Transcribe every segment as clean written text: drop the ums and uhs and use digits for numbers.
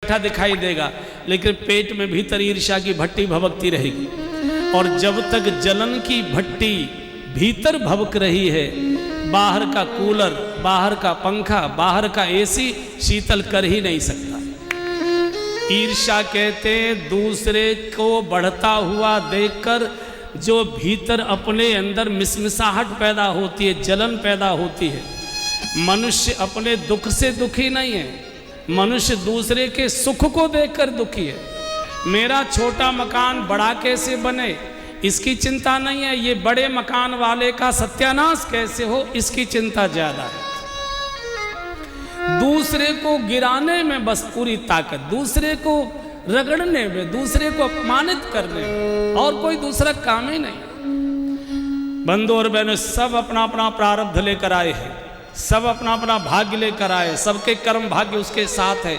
बैठा दिखाई देगा, लेकिन पेट में भीतर ईर्ष्या की भट्टी भभकती रहेगी। और जब तक जलन की भट्टी भीतर भभक रही है, बाहर का कूलर, बाहर का पंखा, बाहर का एसी शीतल कर ही नहीं सकता। ईर्ष्या कहते दूसरे को बढ़ता हुआ देखकर जो भीतर अपने अंदर मिसमिसाहट पैदा होती है, जलन पैदा होती है। मनुष्य अपने दुख से दुखी नहीं है, मनुष्य दूसरे के सुख को देखकर दुखी है। मेरा छोटा मकान बड़ा कैसे बने इसकी चिंता नहीं है, ये बड़े मकान वाले का सत्यानाश कैसे हो इसकी चिंता ज्यादा है। दूसरे को गिराने में बस पूरी ताकत, दूसरे को रगड़ने में, दूसरे को अपमानित करने में, और कोई दूसरा काम ही नहीं। बंधु और बहनों, सब अपना अपना प्रारब्ध लेकर आए हैं, सब अपना अपना भाग्य लेकर आए, सबके कर्म भाग्य उसके साथ है।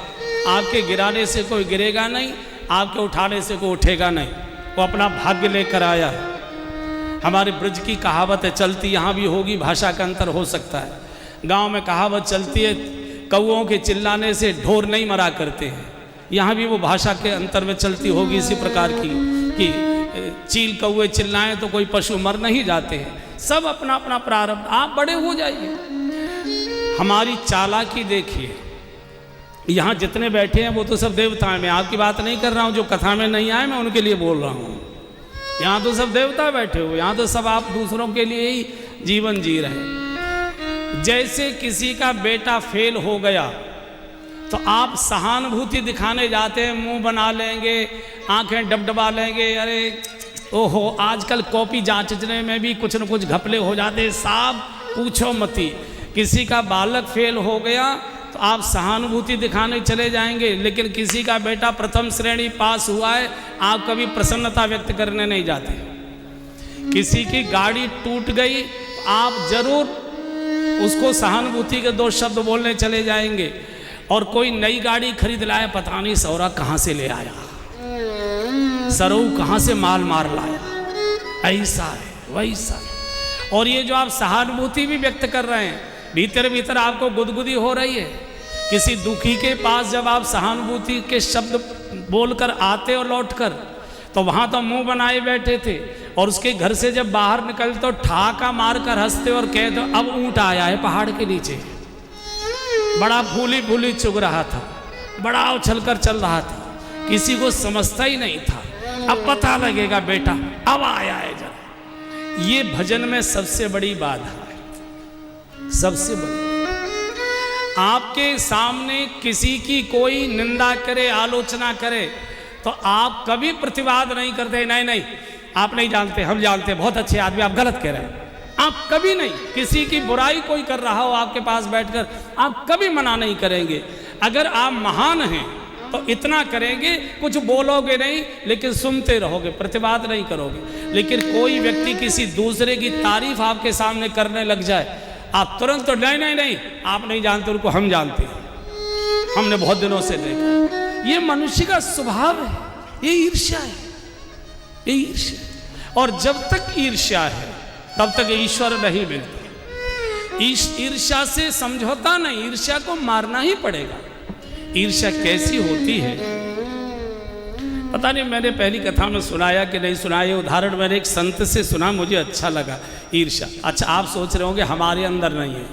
आपके गिराने से कोई गिरेगा नहीं, आपके उठाने से कोई उठेगा नहीं, वो अपना भाग्य लेकर आया है। हमारे ब्रज की कहावत है, चलती यहाँ भी होगी, भाषा का अंतर हो सकता है। गांव में कहावत चलती है, कौओं के चिल्लाने से ढोर नहीं मरा करते हैं। यहाँ भी वो भाषा के अंतर में चलती होगी इसी प्रकार की कि चील कौए चिल्लाएं तो कोई पशु मर नहीं जाते हैं। सब अपना अपना प्रारब्ध, आप बड़े हो जाइए। हमारी चालाकी देखिए, यहाँ जितने बैठे हैं वो तो सब देवता हैं। मैं आपकी बात नहीं कर रहा हूँ, जो कथा में नहीं आए मैं उनके लिए बोल रहा हूँ। यहाँ तो सब देवता बैठे हुए, यहाँ तो सब आप दूसरों के लिए ही जीवन जी रहे। जैसे किसी का बेटा फेल हो गया तो आप सहानुभूति दिखाने जाते हैं, मुंह बना लेंगे, आंखें डबडबा लेंगे, अरे ओहो आजकल कॉपी जांचने में भी कुछ न कुछ घपले हो जाते, साहब पूछो मती। किसी का बालक फेल हो गया तो आप सहानुभूति दिखाने चले जाएंगे, लेकिन किसी का बेटा प्रथम श्रेणी पास हुआ है, आप कभी प्रसन्नता व्यक्त करने नहीं जाते। किसी की गाड़ी टूट गई, आप जरूर उसको सहानुभूति के 2 शब्द बोलने चले जाएंगे। और कोई नई गाड़ी खरीद लाया, पता नहीं सौरा कहाँ से ले आया, सरऊ कहाँ से माल मार लाया, ऐसा है वैसा है। और ये जो आप सहानुभूति भी व्यक्त कर रहे हैं, भीतर भीतर आपको गुदगुदी हो रही है। किसी दुखी के पास जब आप सहानुभूति के शब्द बोलकर आते और लौटकर, तो वहाँ तो मुंह बनाए बैठे थे, और उसके घर से जब बाहर निकलते तो ठाका मारकर हंसते और कहते अब ऊँट आया है पहाड़ के नीचे। बड़ा फूली फूली चुग रहा था, बड़ा उछलकर चल रहा था, किसी को समझता ही नहीं था। अब पता लगेगा बेटा, अब आया है जरा। ये भजन में सबसे बड़ी बाधा है, सबसे बड़ी। आपके सामने किसी की कोई निंदा करे, आलोचना करे, तो आप कभी प्रतिवाद नहीं करते, नहीं नहीं आप नहीं जानते, हम जानते, बहुत अच्छे आदमी, आप गलत कह रहे हैं। आप कभी नहीं, किसी की बुराई कोई कर रहा हो आपके पास बैठकर, आप कभी मना नहीं करेंगे। अगर आप महान हैं तो इतना करेंगे, कुछ बोलोगे नहीं, लेकिन सुनते रहोगे, प्रतिवाद नहीं करोगे। लेकिन कोई व्यक्ति किसी दूसरे की तारीफ आपके सामने करने लग जाए, आप तुरंत तो नहीं नहीं नहीं आप नहीं जानते, उनको हम जानते हैं, हमने बहुत दिनों से देखा। ये मनुष्य का स्वभाव है, ये ईर्ष्या है, ये ईर्ष्या। और जब तक ईर्ष्या है तब तक ईश्वर नहीं मिलता। ईर्ष्या से समझौता नहीं, ईर्ष्या को मारना ही पड़ेगा। ईर्ष्या कैसी होती है पता नहीं, मैंने पहली कथा में सुनाया कि नहीं सुनाया, उदाहरण मैंने एक संत से सुना, मुझे अच्छा लगा। ईर्ष्या, अच्छा आप सोच रहे होंगे हमारे अंदर नहीं है,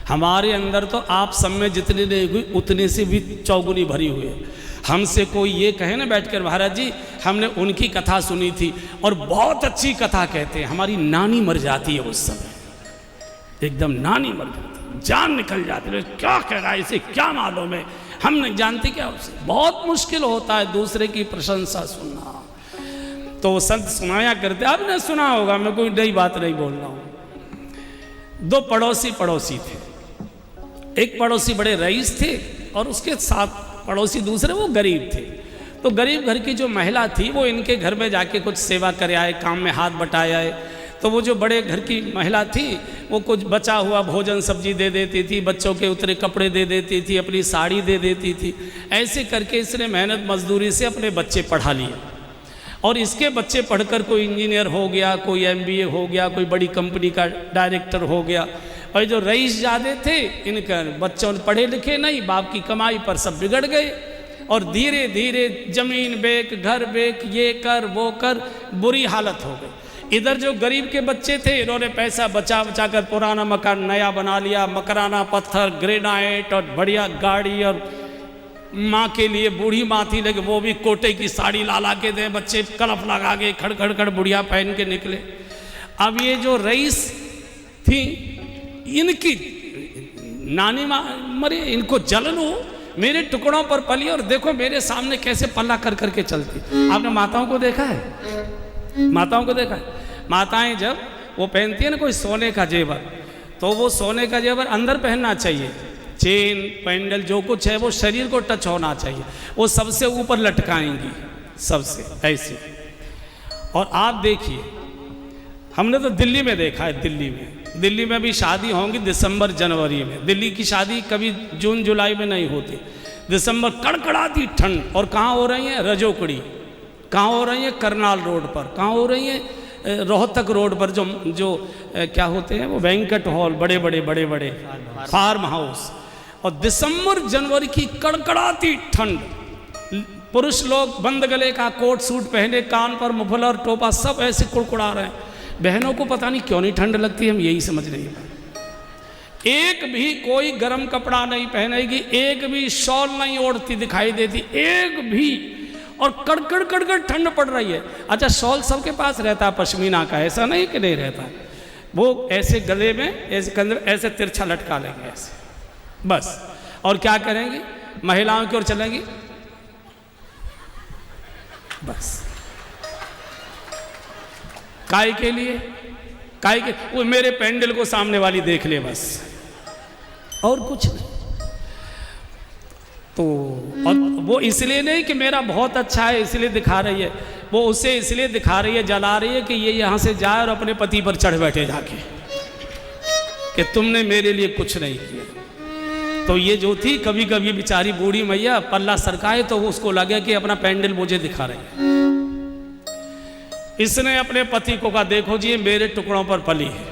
हमारे अंदर तो आप सब में जितनी नहीं हुई उतने से भी चौगुनी भरी हुई है। हमसे कोई ये कहे ना बैठकर, महाराज जी हमने उनकी कथा सुनी थी और बहुत अच्छी कथा कहते हैं, हमारी नानी मर जाती है उस समय, एकदम नानी मर जाती, जान निकल जाती है, क्या कह रहा है, इसे क्या मालूम है, हम नहीं जानते क्या उसे। बहुत मुश्किल होता है दूसरे की प्रशंसा सुनना। तो वो संत सुनाया करते, आपने सुना होगा, मैं कोई नई बात नहीं बोल रहा हूँ। 2 पड़ोसी थे, एक पड़ोसी बड़े रईस थे और उसके साथ पड़ोसी दूसरे वो गरीब थे। तो गरीब घर की जो महिला थी वो इनके घर में जाके कुछ सेवा करे आए, काम में हाथ बटाए आए। तो वो जो बड़े घर की महिला थी वो कुछ बचा हुआ भोजन सब्जी दे देती थी, बच्चों के उतरे कपड़े दे देती थी, अपनी साड़ी दे देती थी। ऐसे करके इसने मेहनत मजदूरी से अपने बच्चे पढ़ा लिए, और इसके बच्चे पढ़कर कोई इंजीनियर हो गया, कोई MBA हो गया, कोई बड़ी कंपनी का डायरेक्टर हो गया। और जो रईस ज़्यादा थे इनका बच्चों पढ़े लिखे नहीं, बाप की कमाई पर सब बिगड़ गए। और धीरे धीरे जमीन बेच, घर बेच, ये कर वो कर, बुरी हालत हो गई। इधर जो गरीब के बच्चे थे इन्होंने पैसा बचा बचा कर पुराना मकान नया बना लिया, मकराना पत्थर, ग्रेनाइट और बढ़िया गाड़ी, और माँ के लिए बूढ़ी माँ थी लेकिन वो भी कोटे की साड़ी ला ला के दे, बच्चे कलफ लगा के खड़ खड़ खड़ बुढ़िया पहन के निकले। अब ये जो रईस थी इनकी नानी माँ मरी, इनको जलन हो, मेरे टुकड़ों पर पली और देखो मेरे सामने कैसे पल्ला कर करके चलती। आपने माताओं को देखा है? माताओं को देखा है? माताएं जब वो पहनती है ना कोई सोने का जेवर, तो वो सोने का जेवर अंदर पहनना चाहिए, चेन पैंडल जो कुछ है वो शरीर को टच होना चाहिए, वो सबसे ऊपर लटकाएंगी सबसे ऐसे। और आप देखिए, हमने तो दिल्ली में देखा है, दिल्ली में भी शादी होंगी दिसंबर जनवरी में। दिल्ली की शादी कभी जून जुलाई में नहीं होती, दिसंबर कड़कड़ाती ठंड। और कहाँ हो रही है? रजोकड़ी। कहाँ हो रही है? करनाल रोड पर। कहाँ हो रही है? रोहतक रोड पर जो क्या होते हैं वो बैंक्वेट हॉल, बड़े बड़े फार्म हाउस। और दिसंबर जनवरी की कड़कड़ाती ठंड, पुरुष लोग बंद गले का कोट सूट पहने, कान पर मुफलर टोपा, सब ऐसे कुड़कुड़ा रहे हैं। बहनों को पता नहीं क्यों नहीं ठंड लगती, हम यही समझ नहीं पाए। एक भी कोई गर्म कपड़ा नहीं पहनेगी, एक भी शॉल नहीं ओढ़ती दिखाई देती, एक भी। और कड़कड़ कड़कड़ ठंड पड़ रही है। अच्छा, शॉल सबके पास रहता है पश्मीना का, ऐसा नहीं कि नहीं रहता, वो ऐसे गले में ऐसे कंधे ऐसे तिरछा लटका लेंगे ऐसे, बस। और क्या करेंगी? महिलाओं की ओर चलेंगी, बस। काय के लिए? काय के वो मेरे पैंडल को सामने वाली देख ले, बस, और कुछ नहीं। तो और वो इसलिए नहीं कि मेरा बहुत अच्छा है इसलिए दिखा रही है, वो उसे इसलिए दिखा रही है, जला रही है कि ये यहाँ से जाए और अपने पति पर चढ़ बैठे जाके कि तुमने मेरे लिए कुछ नहीं किया। तो ये जो थी, कभी कभी बेचारी बूढ़ी मैया पल्ला सरकाए तो उसको लगे कि अपना पैंडल मुझे दिखा रही है। इसने अपने पति को कहा, देखो जी ये मेरे टुकड़ों पर पली है,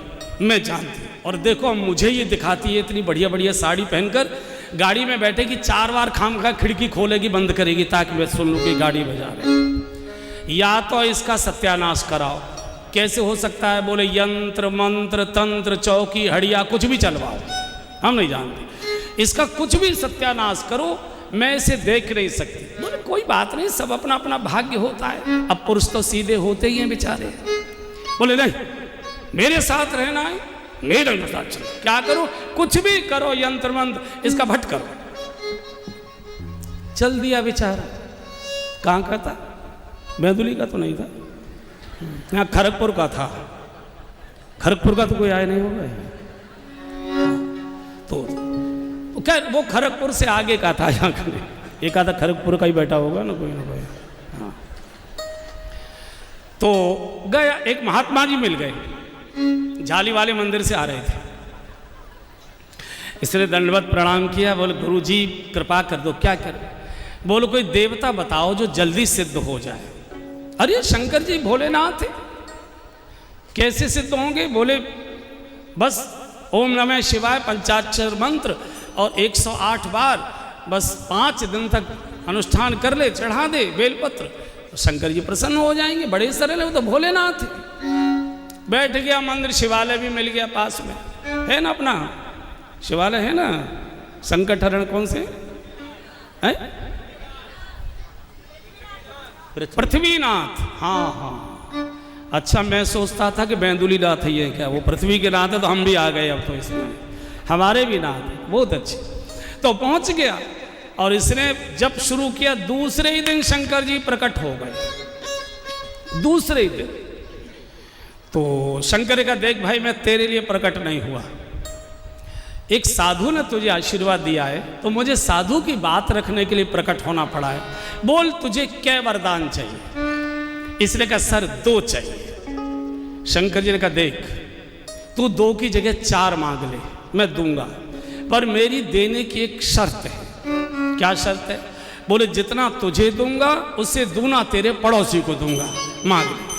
मैं जानती हूँ, और देखो मुझे ये दिखाती है इतनी बढ़िया बढ़िया साड़ी पहनकर, गाड़ी में बैठेगी 4 बार खामखा खिड़की खोलेगी बंद करेगी ताकि मैं सुन लूँ कि गाड़ी बजा रही। या तो इसका सत्यानाश कराओ। कैसे हो सकता है? बोले यंत्र मंत्र तंत्र चौकी हड़िया कुछ भी चलवाओ, हम नहीं जानते, इसका कुछ भी सत्यानाश करो, मैं इसे देख नहीं सकती। बोले कोई बात नहीं, सब अपना अपना भाग्य होता है। अब पुरुष तो सीधे होते ही हैं बेचारे। बोले नहीं, मेरे साथ रहना है, मेरे साथ चलो, क्या करो? कुछ भी करो, यंत्र मंत्र, इसका भट करो। चल दिया बेचारा। कहाँ का था? बैदुली का तो नहीं था, यहाँ खड़गपुर का था। खड़गपुर का तो कोई आया नहीं होगा। तो खैर वो खड़गपुर से आगे का था, यहाँ का नहीं। एक आधा खड़गपुर का ही बैठा होगा ना कोई ना कोई। हाँ, तो गया, एक महात्मा जी मिल गए, झाली वाले मंदिर से आ रहे थे। इसने दंडवत प्रणाम किया। बोले गुरु जी कृपा कर दो। क्या कर? बोलो कोई देवता बताओ जो जल्दी सिद्ध हो जाए। अरे शंकर जी भोलेनाथ, कैसे सिद्ध होंगे? बोले बस ओम नमः शिवाय पंचाक्षर मंत्र और 108 बार, बस 5 दिन तक अनुष्ठान कर ले, चढ़ा दे बेलपत्र, तो शंकर जी प्रसन्न हो जाएंगे। बड़े सरल है, वो तो भोलेनाथ। बैठ गया मंदिर, शिवालय भी मिल गया पास में, है ना अपना शिवालय है ना, संकट हरण कौन से है? पृथ्वीनाथ। हाँ हाँ, अच्छा मैं सोचता था कि बेंदुली नाथ ही है क्या, वो पृथ्वी के नाथ है तो हम भी आ गए अब तो इसमें, हमारे भी नाथ, बहुत अच्छे। तो पहुंच गया और इसने जब शुरू किया, दूसरे ही दिन शंकर जी प्रकट हो गए। दूसरे ही दिन तो शंकर का, देख भाई मैं तेरे लिए प्रकट नहीं हुआ, एक साधु ने तुझे आशीर्वाद दिया है तो मुझे साधु की बात रखने के लिए प्रकट होना पड़ा है। बोल तुझे क्या वरदान चाहिए? इसने कहा सर 2 चाहिए। शंकर जी ने कहा देख तू 2 की जगह 4 मांग ले, मैं दूंगा, पर मेरी देने की एक शर्त है। क्या शर्त है? बोले जितना तुझे दूंगा उससे दूना तेरे पड़ोसी को दूंगा, मांग ले।